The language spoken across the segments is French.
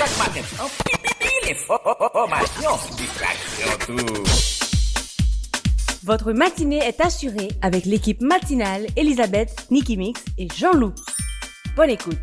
chaque matin. En pile information, distraction tout. Votre matinée est assurée avec l'équipe matinale Elisabeth, Nicky Mix et Jean-Loup. Bonne écoute.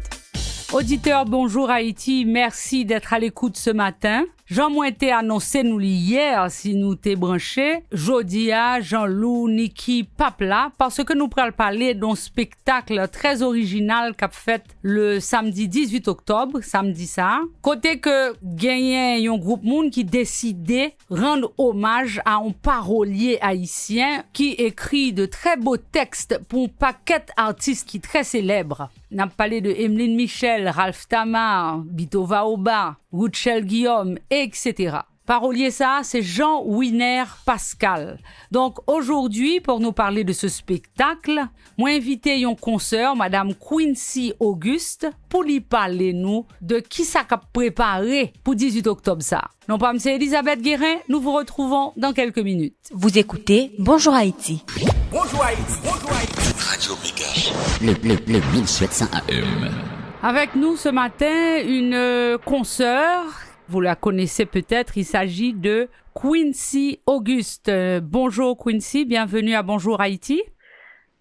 Auditeurs, bonjour Haïti, merci d'être à l'écoute ce matin. Jean moi t'ai annoncé nous hier si nous t'es branché. Jodia, Jean-Loup, Nicky, Papla, parce que nous prenons parler d'un spectacle très original qu'a fait le samedi 18 octobre, samedi ça. Côté que gagné un groupe monde qui décidait rendre hommage à un parolier haïtien qui écrit de très beaux textes pour un paquet d'artistes qui très célèbres. On a parlé de Emeline Michel, Ralph Tamar, Bito Vaoba, Rouchel Guillaume, etc. Parolier ça, c'est Jean Winer Pascal. Donc aujourd'hui, pour nous parler de ce spectacle, moi invité un consoeur, Madame Quincy Auguste, pour lui parler nous de qui ça a préparé pour 18 octobre ça. Non pas c'est Elisabeth Guérin, nous vous retrouvons dans quelques minutes. Vous écoutez Bonjour Haïti. Bonjour Haïti, bonjour Haïti. Radio Méga. Le 1700 AM. Avec nous ce matin, une consoeur. Vous la connaissez peut-être, il s'agit de Quincy Auguste. Bonjour Quincy, bienvenue à Bonjour Haïti.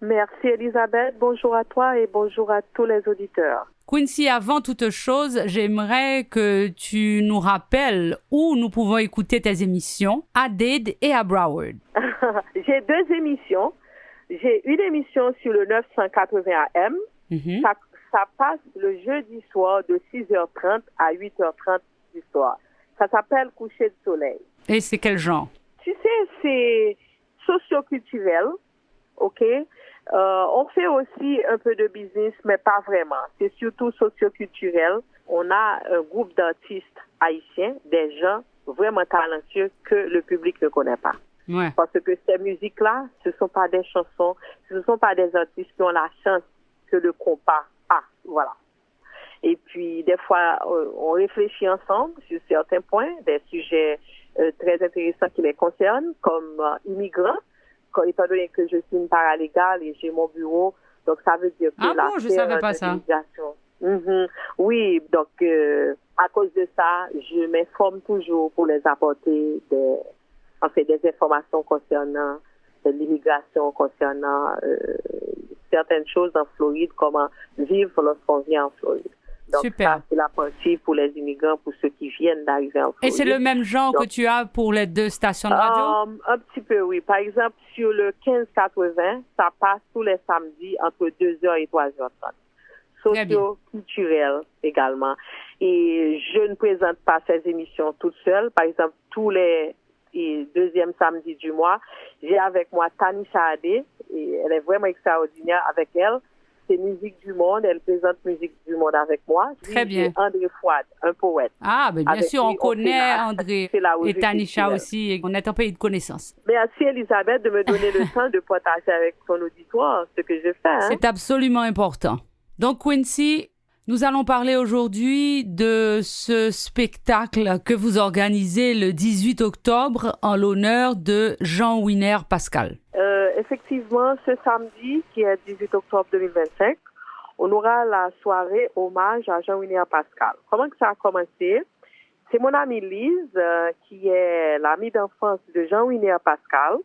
Merci Elisabeth, bonjour à toi et bonjour à tous les auditeurs. Quincy, avant toute chose, j'aimerais que tu nous rappelles où nous pouvons écouter tes émissions, à Dade et à Broward. J'ai deux émissions. J'ai une émission sur le 980 AM. Mm-hmm. Ça passe le jeudi soir de 6h30 à 8h30 du soir. Ça s'appelle Coucher de soleil. Et c'est quel genre? Tu sais, c'est socio-culturel, ok? On fait aussi un peu de business, mais pas vraiment. C'est surtout socio-culturel. On a un groupe d'artistes haïtiens, des gens vraiment talentueux que le public ne connaît pas. Ouais. Parce que ces musiques-là, ce ne sont pas des chansons, ce ne sont pas des artistes qui ont la chance que le compas a. Voilà. Et puis, des fois, on réfléchit ensemble sur certains points, des sujets très intéressants qui les concernent, comme immigrants, étant donné que je suis une paralégale et j'ai mon bureau, donc ça veut dire que je savais pas ça. Oui, donc à cause de ça, je m'informe toujours pour les apporter des informations concernant l'immigration, concernant certaines choses en Floride, comment vivre lorsqu'on vient en Floride. Donc super. Ça, c'est la partie pour les immigrants, pour ceux qui viennent d'arriver en Floride. Et c'est le même genre que tu as pour les deux stations de radio? Un petit peu, oui. Par exemple, sur le 1580, ça passe tous les samedis entre 2h et 3h30. Socio-culturel également. Et je ne présente pas ces émissions toute seule. Par exemple, tous les deuxièmes samedis du mois, j'ai avec moi Tanisha Adé, et elle est vraiment extraordinaire. Avec elle, c'est Musique du Monde. Elle présente Musique du Monde avec moi. Très bien. André Fouad, un poète. Ah, ben bien sûr, on connaît André et Tanisha culturelle. aussi, et on est un pays de connaissances. Merci Elisabeth de me donner le temps de partager avec ton auditoire ce que je fais. C'est absolument important. Donc Quincy, nous allons parler aujourd'hui de ce spectacle que vous organisez le 18 octobre en l'honneur de Jean Winer Pascal. Effectivement, ce samedi, qui est 18 octobre 2025, on aura la soirée hommage à Jean Winer Pascal. Comment que ça a commencé? C'est mon amie Lise, qui est l'amie d'enfance de Jean Winer Pascal.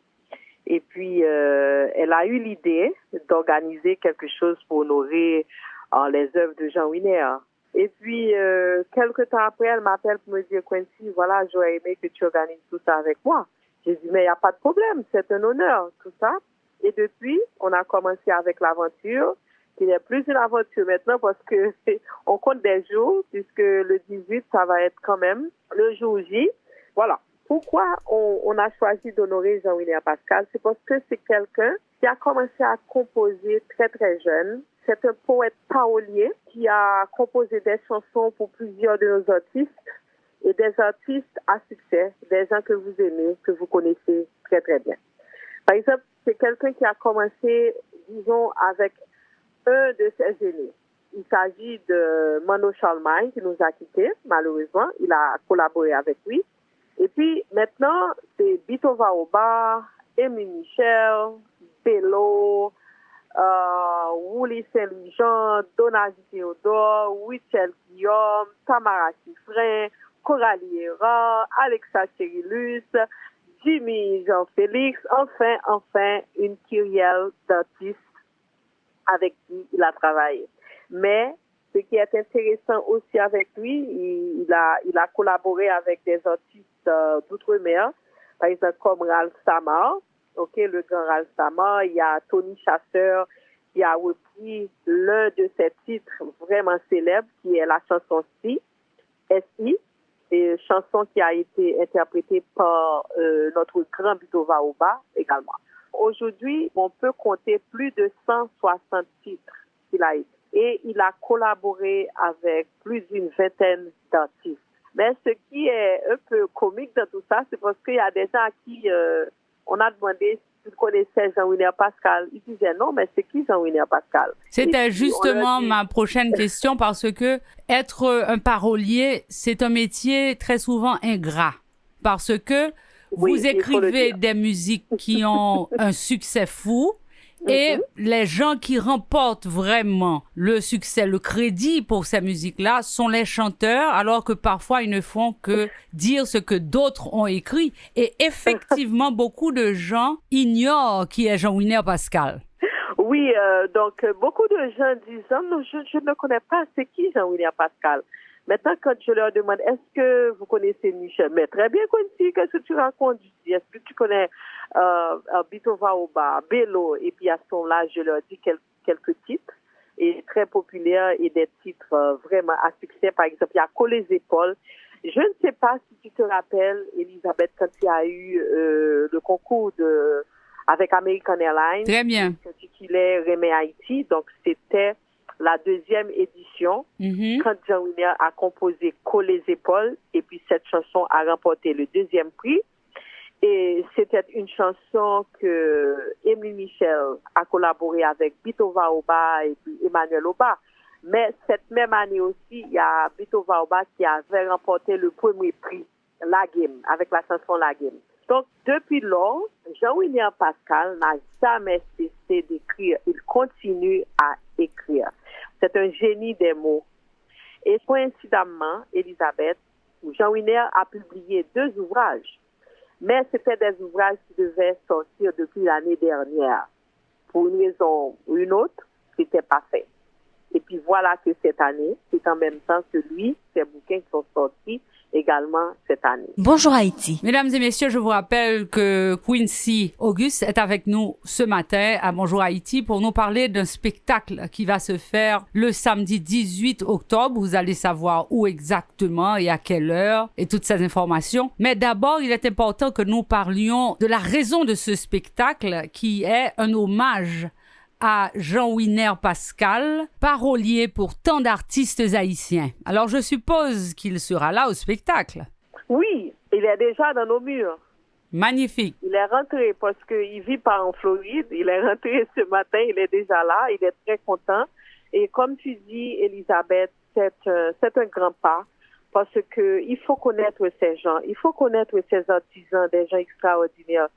Et puis, elle a eu l'idée d'organiser quelque chose pour honorer les œuvres de Jean Winer. Et puis, quelques temps après, elle m'appelle pour me dire, Quincy, voilà, j'aurais aimé que tu organises tout ça avec moi. J'ai dit, mais il n'y a pas de problème, c'est un honneur, tout ça. Et depuis, on a commencé avec l'aventure, qui n'est plus une aventure maintenant parce que on compte des jours, puisque le 18, ça va être quand même le jour J. Voilà. Pourquoi on a choisi d'honorer Jean Winer Pascal? C'est parce que c'est quelqu'un qui a commencé à composer très très jeune. C'est un poète parolier qui a composé des chansons pour plusieurs de nos artistes et des artistes à succès, des gens que vous aimez, que vous connaissez très très bien. Par exemple, c'est quelqu'un qui a commencé, disons, avec un de ses aînés. Il s'agit de Mano Charlemagne qui nous a quittés, malheureusement. Il a collaboré avec lui. Et puis, maintenant, c'est Bito Vaoba, Emeline Michel, Bello, Wouli Saint-Louis-Jean, Donaji Théodore, Rouchel Guillaume, Tamara Chiffre, Refrain, Coralie Hera, Alexa Cyrillus, Jimmy Jean-Félix, enfin, une kyrielle d'artistes avec qui il a travaillé. Mais ce qui est intéressant aussi avec lui, il a collaboré avec des artistes d'outre-mer, par exemple comme Ralph Samar, le grand Ralph Samar, il y a Tony Chasseur qui a repris l'un de ses titres vraiment célèbres qui est la chanson S.I., et chanson qui a été interprétée par notre grand Bito Vaoba également. Aujourd'hui, on peut compter plus de 160 titres qu'il a été. Et il a collaboré avec plus d'une vingtaine d'artistes. Mais ce qui est un peu comique dans tout ça, c'est parce qu'il y a des gens à qui on a demandé s'ils connaissaient Jean-Winer Pascal. Ils disaient non, mais c'est qui Jean-Winer Pascal? C'était justement ma prochaine question parce que être un parolier, c'est un métier très souvent ingrat. Parce que vous écrivez des musiques qui ont un succès fou. Et les gens qui remportent vraiment le succès, le crédit pour ces musiques-là sont les chanteurs, alors que parfois ils ne font que dire ce que d'autres ont écrit. Et effectivement, beaucoup de gens ignorent qui est Jean-Winer Pascal. Oui, donc beaucoup de gens disent non, je ne connais pas, c'est qui Jean-Winer Pascal? Maintenant, quand je leur demande, est-ce que vous connaissez Michel? Mais très bien, Quincy, qu'est-ce que tu racontes? Est-ce que tu connais Bito Vaoba, Bello? Et puis à ce moment-là, je leur dis quelques titres, et très populaires, et des titres vraiment à succès. Par exemple, il y a Coller les épaules. Je ne sais pas si tu te rappelles, Elisabeth, quand il y a eu le concours avec American Airlines. Très bien. Qu'il est Remé Haïti, donc c'était la deuxième édition, quand Jean-Winer a composé Coller les épaules, et puis cette chanson a remporté le deuxième prix. Et c'était une chanson que Émile Michel a collaboré avec Bito Vaoba et puis Emmanuel Oba. Mais cette même année aussi, il y a Bito Vaoba qui avait remporté le premier prix, La Game, avec la chanson La Game. Donc, depuis lors, Jean-Winer Pascal n'a jamais cessé d'écrire. Il continue à écrire. C'est un génie des mots. Et coïncidemment, Elisabeth, Jean-Winer a publié 2 ouvrages. Mais c'était des ouvrages qui devaient sortir depuis l'année dernière. Pour une raison ou une autre, c'était pas fait. Et puis voilà que cette année, c'est en même temps que lui, ces bouquins qui sont sortis également cette année. Bonjour Haïti. Mesdames et messieurs, je vous rappelle que Quincy Auguste est avec nous ce matin à Bonjour Haïti pour nous parler d'un spectacle qui va se faire le samedi 18 octobre. Vous allez savoir où exactement et à quelle heure et toutes ces informations. Mais d'abord, il est important que nous parlions de la raison de ce spectacle qui est un hommage à Jean-Winer Pascal, parolier pour tant d'artistes haïtiens. Alors, je suppose qu'il sera là au spectacle. Oui, il est déjà dans nos murs. Magnifique. Il est rentré parce qu'il vit pas en Floride. Il est rentré ce matin, il est déjà là, il est très content. Et comme tu dis, Elisabeth, c'est un grand pas parce que il faut connaître ces gens, il faut connaître ces artisans, des gens extraordinaires.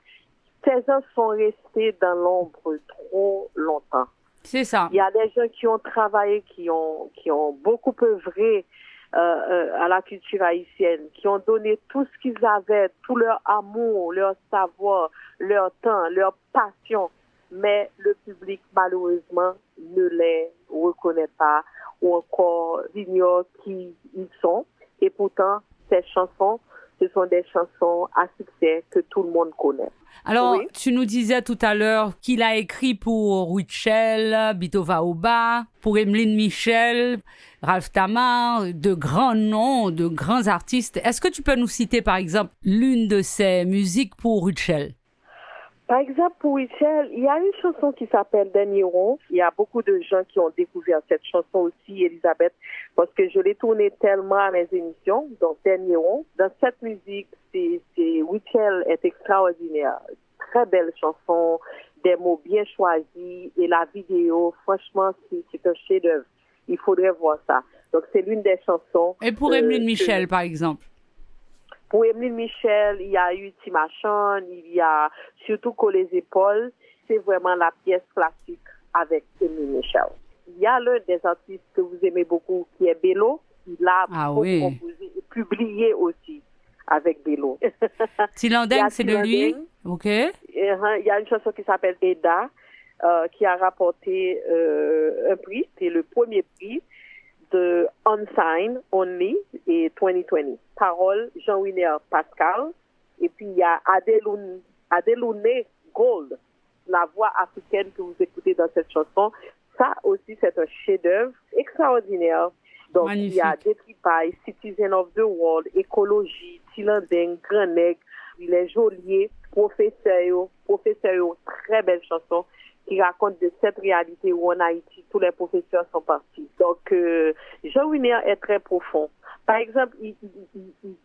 Ces gens sont restés dans l'ombre trop longtemps. C'est ça. Il y a des gens qui ont travaillé, qui ont beaucoup œuvré à la culture haïtienne, qui ont donné tout ce qu'ils avaient, tout leur amour, leur savoir, leur temps, leur passion. Mais le public, malheureusement, ne les reconnaît pas ou encore ignore qui ils sont. Et pourtant, ces chansons, ce sont des chansons à succès que tout le monde connaît. Alors, oui. Tu nous disais tout à l'heure qu'il a écrit pour Richel, Bito Vaoba, pour Emeline Michel, Ralph Tamar, de grands noms, de grands artistes. Est-ce que tu peux nous citer, par exemple, l'une de ses musiques pour Richel? Par exemple, pour Richel, il y a une chanson qui s'appelle Dernier rond. Il y a beaucoup de gens qui ont découvert cette chanson aussi, Elisabeth, parce que je l'ai tournée tellement à mes émissions. Donc, Dernier rond. Dans cette musique, Richel est extraordinaire. Très belle chanson, des mots bien choisis et la vidéo, franchement, c'est un chef-d'œuvre. Il faudrait voir ça. Donc, c'est l'une des chansons. Et pour Emeline Michel, par exemple? Pour Emeline Michel, il y a eu Timachon, il y a surtout Coller les épaules. C'est vraiment la pièce classique avec Emeline Michel. Il y a l'un des artistes que vous aimez beaucoup qui est Bello. Il a beaucoup composé. publié aussi avec Bello. Tilandeng, c'est de lui? OK. Il y a une chanson qui s'appelle Eda, qui a rapporté un prix, c'est le premier prix de Unsigned Only et 2020. Parole, Jean-Winer Pascal. Et puis, il y a Adeloune Gold, la voix africaine que vous écoutez dans cette chanson. Ça aussi, c'est un chef-d'œuvre extraordinaire. Donc, Magnifique. Il y a Détripaille, Citizen of the World, Écologie, Tilandeng, Grand Nègre, Les Geôliers, Professeur, très belle chanson qui raconte de cette réalité où en Haïti, tous les professeurs sont partis. Donc, Jean Winer est très profond. Par exemple, il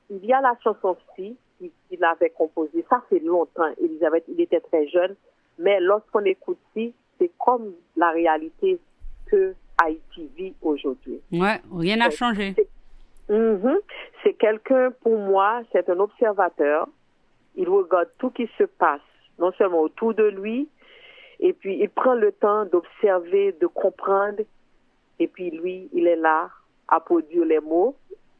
y a la chanson Psy qu'il avait composée. Ça fait longtemps, Elisabeth, il était très jeune. Mais lorsqu'on écoute Psy, c'est comme la réalité que Haïti vit aujourd'hui. Ouais, rien n'a changé. C'est quelqu'un, pour moi, c'est un observateur. Il regarde tout qui se passe, non seulement autour de lui, et puis il prend le temps d'observer, de comprendre, et puis lui, il est là à produire les mots,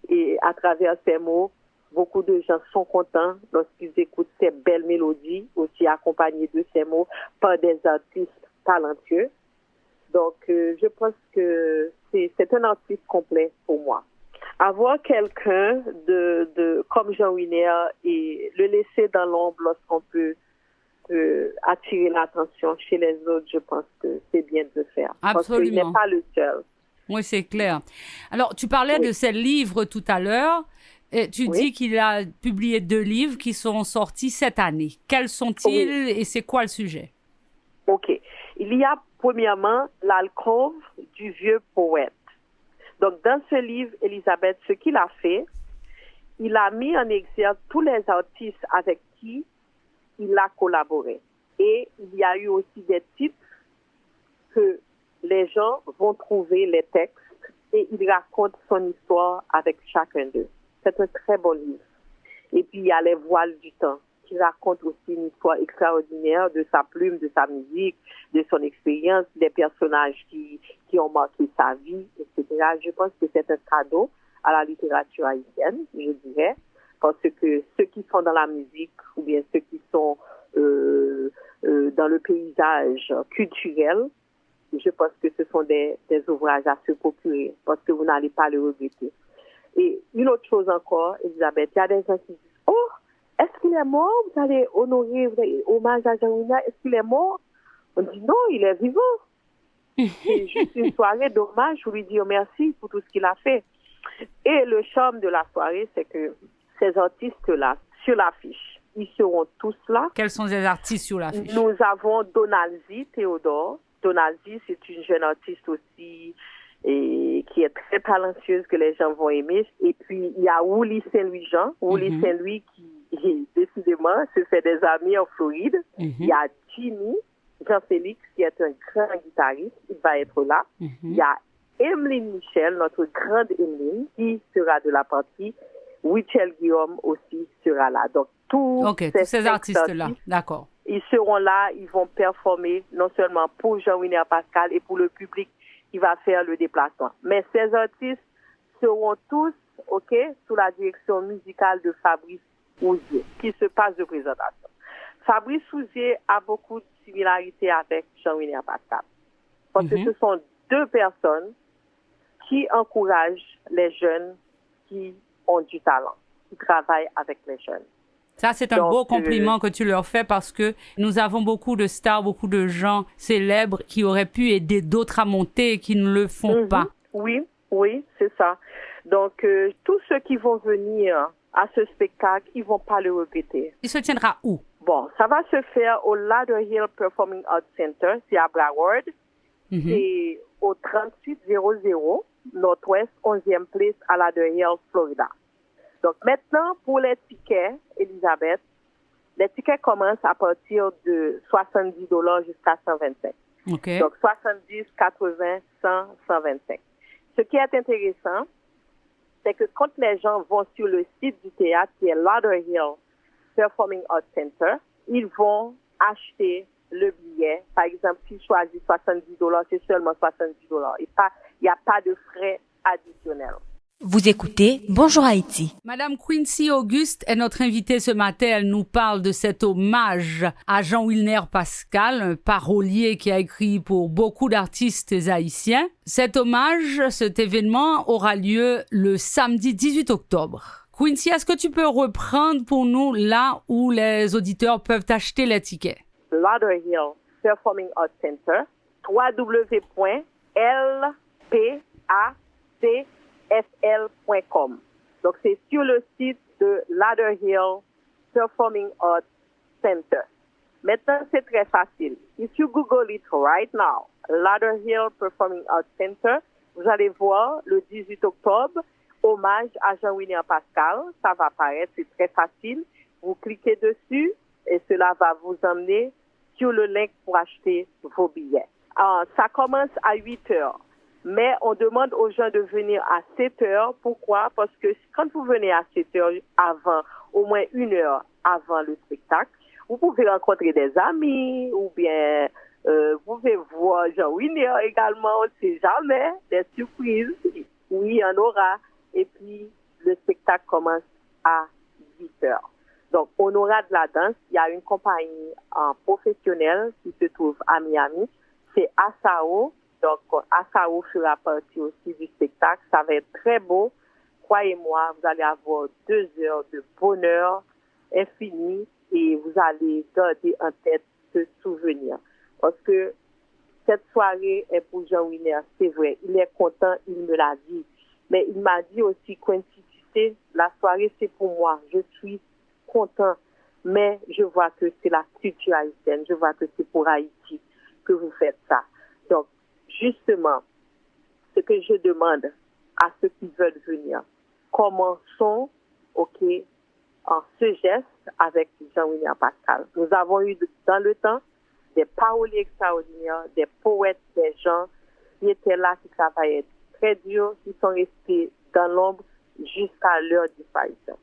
et à travers ces mots, beaucoup de gens sont contents lorsqu'ils écoutent ces belles mélodies, aussi accompagnées de ces mots par des artistes talentueux. Donc, je pense que c'est un artiste complet pour moi. Avoir quelqu'un comme Jean Winer et le laisser dans l'ombre lorsqu'on peut attirer l'attention chez les autres, je pense que c'est bien de le faire. Absolument. Parce qu'il n'est pas le seul. Oui, c'est clair. Alors, tu parlais de ces livres tout à l'heure. Et tu dis qu'il a publié 2 livres qui sont sortis cette année. Quels sont-ils et c'est quoi le sujet? OK. Il y a premièrement l'alcôve du vieux poète. Donc, dans ce livre, Elisabeth, ce qu'il a fait, il a mis en exergue tous les artistes avec qui il a collaboré. Et il y a eu aussi des titres que les gens vont trouver les textes et il raconte son histoire avec chacun d'eux. C'est un très bon livre. Et puis, il y a Les Voiles du temps, qui raconte aussi une histoire extraordinaire de sa plume, de sa musique, de son expérience, des personnages qui ont marqué sa vie, etc. Je pense que c'est un cadeau à la littérature haïtienne, je dirais, parce que ceux qui sont dans la musique ou bien ceux qui sont dans le paysage culturel, je pense que ce sont des ouvrages à se procurer parce que vous n'allez pas le regretter. Et une autre chose encore, Elisabeth, il y a des gens qui disent « Oh, est-ce qu'il est mort? Vous allez honorer, vous allez hommage à Jean Winer, est-ce qu'il est mort? » On dit « Non, il est vivant. » C'est juste une soirée d'hommage pour lui dire merci pour tout ce qu'il a fait. Et le charme de la soirée, c'est que ces artistes-là, sur l'affiche, ils seront tous là. Quels sont les artistes sur l'affiche? Nous avons Donalzy Théodore. Donalzy, c'est une jeune artiste aussi et qui est très talentueuse que les gens vont aimer. Et puis, il y a Wouli Saint-Louis-Jean. Wouli Saint-Louis qui, décidément, se fait des amis en Floride. Il y a Jimmy Jean-Félix, qui est un grand guitariste. Il va être là. Il y a Emeline Michel, notre grande Emeline, qui sera de la partie. Wichel Guillaume aussi sera là. Donc, tous ces artistes-là, d'accord. Ils seront là, ils vont performer non seulement pour Jean Winer Pascal et pour le public qui va faire le déplacement. Mais ces artistes seront tous, sous la direction musicale de Fabrice Ouzier, qui se passe de présentation. Fabrice Ouzier a beaucoup de similarités avec Jean Winer Pascal. Parce que ce sont 2 personnes qui encouragent les jeunes qui ont du talent, qui travaillent avec les jeunes. Ça, c'est un beau compliment que tu leur fais parce que nous avons beaucoup de stars, beaucoup de gens célèbres qui auraient pu aider d'autres à monter et qui ne le font pas. Oui, c'est ça. Donc, tous ceux qui vont venir à ce spectacle, ils vont pas le répéter. Il se tiendra où? Bon, ça va se faire au Lauderhill Performing Arts Center, c'est à Broward. C'est au 3800 Nord-Ouest 11e Place à Lauderhill, Florida. Donc maintenant, pour les tickets, Elisabeth, les tickets commencent à partir de $70 jusqu'à 125. Donc 70, 80, 100, 125. Ce qui est intéressant, c'est que quand les gens vont sur le site du théâtre, qui est Lauderhill Performing Arts Center, ils vont acheter le billet. Par exemple, s'ils choisissent $70, c'est seulement $70. Il n'y a pas de frais additionnels. Vous écoutez Bonjour Haïti. Madame Quincy Auguste est notre invitée ce matin. Elle nous parle de cet hommage à Jean-Wilner Pascal, un parolier qui a écrit pour beaucoup d'artistes haïtiens. Cet hommage, cet événement aura lieu le samedi 18 octobre. Quincy, est-ce que tu peux reprendre pour nous là où les auditeurs peuvent acheter les tickets? Lauderhill Performing Arts Center, www.lpacfl.com. Donc, c'est sur le site de Lauderhill Performing Arts Center. Maintenant, c'est très facile. If you Google it right now, Lauderhill Performing Arts Center, vous allez voir le 18 octobre, hommage à Jean-Wilner Pascal. Ça va apparaître, c'est très facile. Vous cliquez dessus et cela va vous emmener sur le link pour acheter vos billets. Alors, ça commence à 8 heures. Mais on demande aux gens de venir à 7 heures. Pourquoi? Parce que quand vous venez à 7 heures avant, au moins 1 heure avant le spectacle, vous pouvez rencontrer des amis ou bien vous pouvez voir Jean-Wilner également, on ne sait jamais, des surprises. Oui, il y en aura. Et puis, le spectacle commence à 8 heures. Donc, on aura de la danse. Il y a une compagnie professionnelle qui se trouve à Miami. C'est Asao. Donc, Asao fera partie aussi du spectacle. Ça va être très beau. Croyez-moi, vous allez avoir 2 heures de bonheur infini et vous allez garder en tête ce souvenir. Parce que cette soirée est pour Jean-Wilner, c'est vrai. Il est content, il me l'a dit. Mais il m'a dit aussi, Quincy, tu sais, la soirée, c'est pour moi. Je suis content. Mais je vois que c'est la culture haïtienne. Je vois que c'est pour Haïti que vous faites ça. Donc, justement, ce que je demande à ceux qui veulent venir, commençons, en ce geste avec Jean-Wilner Pascal. Nous avons eu dans le temps des paroliers extraordinaires, des poètes, des gens qui étaient là, qui travaillaient très dur, qui sont restés dans l'ombre jusqu'à leur disparition.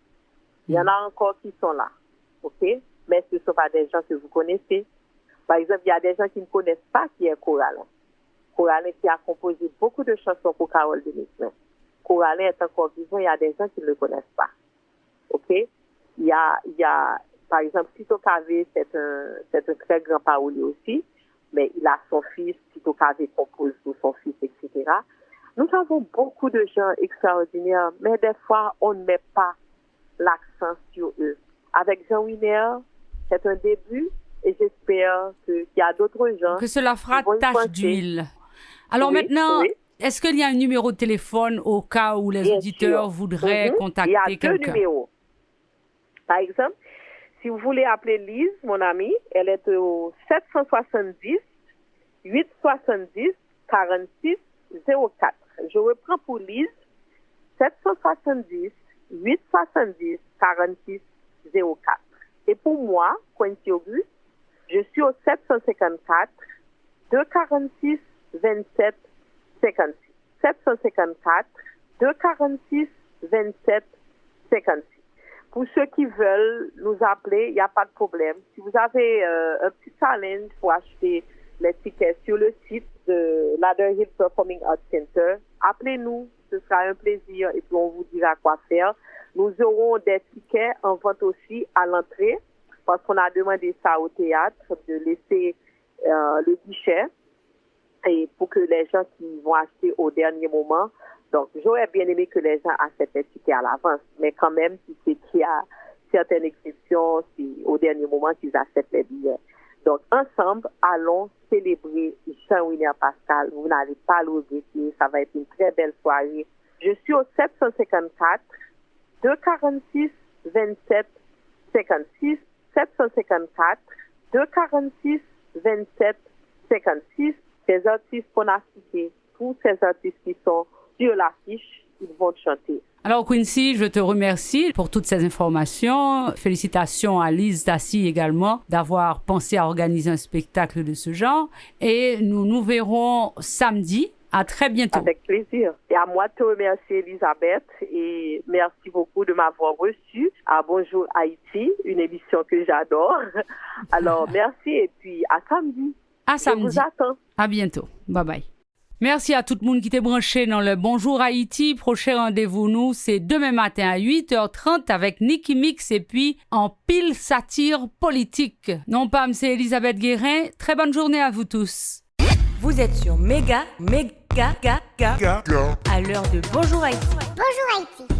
Il y en a encore qui sont là, mais ce ne sont pas des gens que vous connaissez. Par exemple, il y a des gens qui ne connaissent pas qui est Coralin. Coralin qui a composé beaucoup de chansons pour Carole Denisman. Coralin est encore vivant, il y a des gens qui ne le connaissent pas. Il y a, par exemple, Tito Cavé, c'est un très grand parolier aussi, mais il a son fils, Tito Cavé compose pour son fils, etc. Nous avons beaucoup de gens extraordinaires, mais des fois, on ne met pas l'accent sur eux. Avec Jean-Wilner, c'est un début, et j'espère qu'il y a d'autres gens que cela fera tache d'huile. Alors maintenant, est-ce qu'il y a un numéro de téléphone au cas où les auditeurs voudraient contacter quelqu'un? Il y a 2 numéros. Par exemple, si vous voulez appeler Lise, mon amie, elle est au 770 870 46 04. Je reprends pour Lise, 770 870 46 04. Et pour moi, Quincy Auguste, je suis au 754 246 27 56. 754 246 27 56. Pour ceux qui veulent nous appeler, il n'y a pas de problème. Si vous avez un petit challenge pour acheter les tickets sur le site de Lauderhill Performing Arts Center, appelez-nous, ce sera un plaisir et puis on vous dira quoi faire. Nous aurons des tickets en vente aussi à l'entrée parce qu'on a demandé ça au théâtre de laisser le guichet et pour que les gens qui vont acheter au dernier moment. Donc, j'aurais bien aimé que les gens achètent les tickets à l'avance, mais quand même, si c'est qu'il y a certaines exceptions, si au dernier moment qu'ils achètent les billets. Donc, ensemble, allons célébrer Jean-Wilner Pascal. Vous n'allez pas le regretter. Ça va être une très belle soirée. Je suis au 754 246 27 56. 754 246 27 56. Ces artistes qu'on a cités, tous ces artistes qui sont sur l'affiche, ils vont chanter. Alors Quincy, je te remercie pour toutes ces informations. Félicitations à Lise Tassi également d'avoir pensé à organiser un spectacle de ce genre. Et nous nous verrons samedi. À très bientôt. Avec plaisir. Et à moi de te remercier, Elisabeth, et merci beaucoup de m'avoir reçu à Bonjour Haïti, une émission que j'adore. Alors, merci et puis à samedi. À samedi. Je vous attends. À bientôt. Bye bye. Merci à tout le monde qui t'est branché dans le Bonjour Haïti. Prochain rendez-vous, nous, c'est demain matin à 8h30 avec Nicky Mix et puis en pile satire politique. Non pas, c'est Elisabeth Guérin. Très bonne journée à vous tous. Vous êtes sur Méga, à l'heure de Bonjour Haïti. Bonjour Haïti.